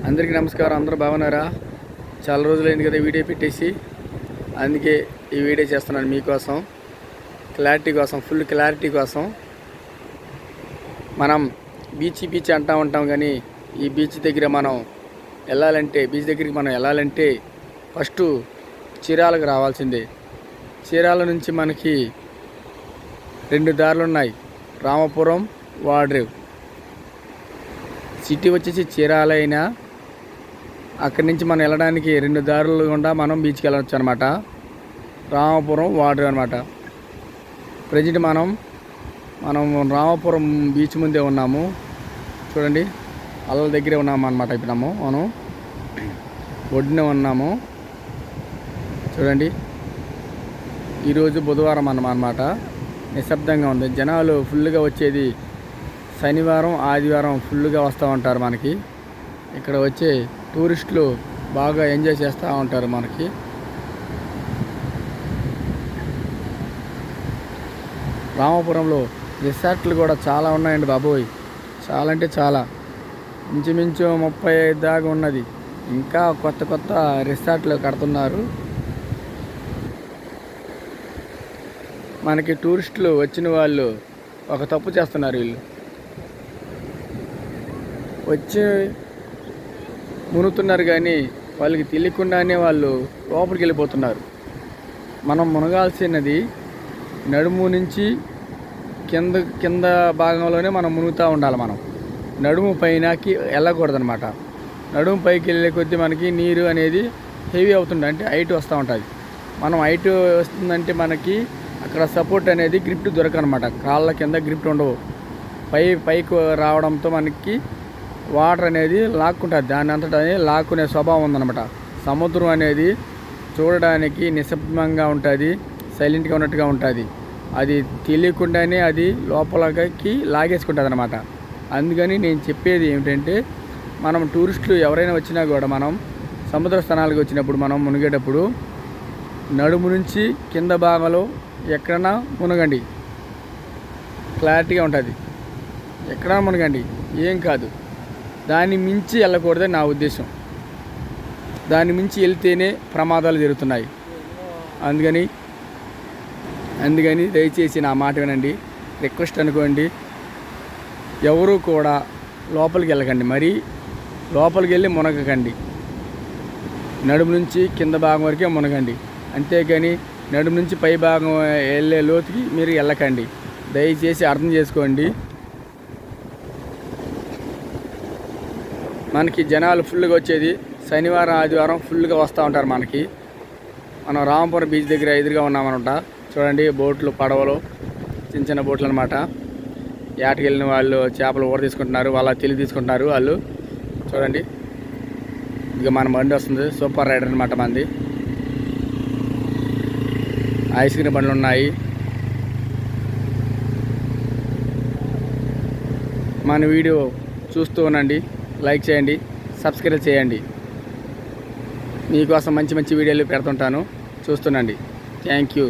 అందరికీ నమస్కారం. అందరూ బాగున్నారా? చాలా రోజులైంది కదా వీడియో పెట్టేసి, అందుకే ఈ వీడియో చేస్తున్నాను మీకోసం, క్లారిటీ కోసం, ఫుల్ క్లారిటీ కోసం. మనం బీచ్ అంటూ ఉంటాం, కానీ ఈ బీచ్ దగ్గరికి మనం వెళ్ళాలంటే ఫస్ట్ చీరాలకు రావాల్సిందే. చీరాల నుంచి మనకి 2 దారులు ఉన్నాయి, రామాపురం, వాడ్రేవ్. సిటీ వచ్చేసి చీరాల అయినా అక్కడి నుంచి మనం వెళ్ళడానికి 2 దారులు గుండా మనం బీచ్కి వెళ్ళవచ్చు అనమాట. రామాపురం, వాడ్రేవ్ అనమాట. ప్రజెంట్ మనం రామాపురం బీచ్ ముందే ఉన్నాము. చూడండి, అల్ల దగ్గరే ఉన్నాము అనమాట. ఇప్పుడు మనం ఒడ్డునే ఉన్నాము. చూడండి, ఈరోజు బుధవారం అన్నమాట. నిశ్శబ్దంగా ఉంది. జనాలు ఫుల్గా వచ్చేది శనివారం, ఆదివారం ఫుల్గా వస్తూ ఉంటారు. మనకి ఇక్కడ వచ్చే టూరిస్టులు బాగా ఎంజాయ్ చేస్తూ ఉంటారు. మనకి రామాపురంలో రిసార్ట్లు కూడా చాలా ఉన్నాయండి బాబోయ్. చాలా అంటే చాలా, ఇంచుమించు 35 దాకా ఉన్నది. ఇంకా కొత్త రిసార్ట్లు కడుతున్నారు. మనకి టూరిస్టులు వచ్చిన వాళ్ళు ఒక తప్పు చేస్తున్నారు. వీళ్ళు వచ్చి మునుగుతున్నారు, కానీ వాళ్ళకి తెలియకుండానే వాళ్ళు లోపలికి వెళ్ళిపోతున్నారు. మనం మునగాల్సినది నడుము నుంచి కింద భాగంలోనే మనం మునుగుతూ ఉండాలి. మనం నడుము పైనకి వెళ్ళకూడదు అనమాట. నడుము పైకి వెళ్ళే కొద్దీ మనకి నీరు అనేది హెవీ అవుతుంది, అంటే హైట్ వస్తూ ఉంటుంది. మనం హైట్ వస్తుందంటే మనకి అక్కడ సపోర్ట్ అనేది గ్రిప్ దొరకనమాట. కాళ్ళ కింద గ్రిప్ ఉండవు. పైకి రావడంతో మనకి వాటర్ అనేది లాక్కుంటుంది. దాని అంతటా లాక్కునే స్వభావం ఉందన్నమాట. సముద్రం అనేది చూడడానికి నిశ్శబ్దంగా ఉంటుంది, సైలెంట్గా ఉన్నట్టుగా ఉంటుంది. అది తెలియకుండానే అది లోపలికి లాగేసుకుంటుంది అనమాట. అందుకని నేను చెప్పేది ఏమిటంటే, మనం టూరిస్టులు ఎవరైనా వచ్చినా కూడా మనం సముద్ర స్థానాలకు వచ్చినప్పుడు మనం మునిగేటప్పుడు నడుము నుంచి కింద భాగంలో ఎక్కడన్నా మునగండి, క్లారిటీగా ఉంటుంది. ఎక్కడన్నా మునగండి, ఏం కాదు. దాన్ని మించి వెళ్ళకూడదని నా ఉద్దేశం. దాన్ని మించి వెళ్తేనే ప్రమాదాలు జరుగుతున్నాయి. అందుకని దయచేసి నా మాట వినండి, రిక్వెస్ట్ అనుకోండి. ఎవరూ కూడా లోపలికి వెళ్ళకండి, మరీ లోపలికి వెళ్ళి మునగకండి. నడుము నుంచి కింద భాగం వరకే మునగండి, అంతేగాని నడుము నుంచి పై భాగం వెళ్ళే లోతుకి మీరు వెళ్ళకండి. దయచేసి అర్థం చేసుకోండి. మనకి జనాలు ఫుల్గా వచ్చేది శనివారం, ఆదివారం ఫుల్గా వస్తూ ఉంటారు. మనం రామాపురం బీచ్ దగ్గర ఎదురుగా ఉన్నామన్నమాట. చూడండి, బోట్లు, పడవలు, చిన్న బోట్లు అనమాట. ఏటకి వెళ్ళిన వాళ్ళు చేపలు ఊర తీసుకుంటున్నారు, వాళ్ళ తెలివి తీసుకుంటున్నారు వాళ్ళు. చూడండి, ఇక మన బండి వస్తుంది, సూపర్ రైడర్ అనమాట మంది. ఐస్ క్రీమ్ బండ్లు ఉన్నాయి. మన వీడియో చూస్తూ ఉండండి, లైక్ చేయండి, సబ్స్క్రైబ్ చేయండి. మీకోసం మంచి వీడియోలు పెడుతుంటాను, చూస్తుండండి. Thank you.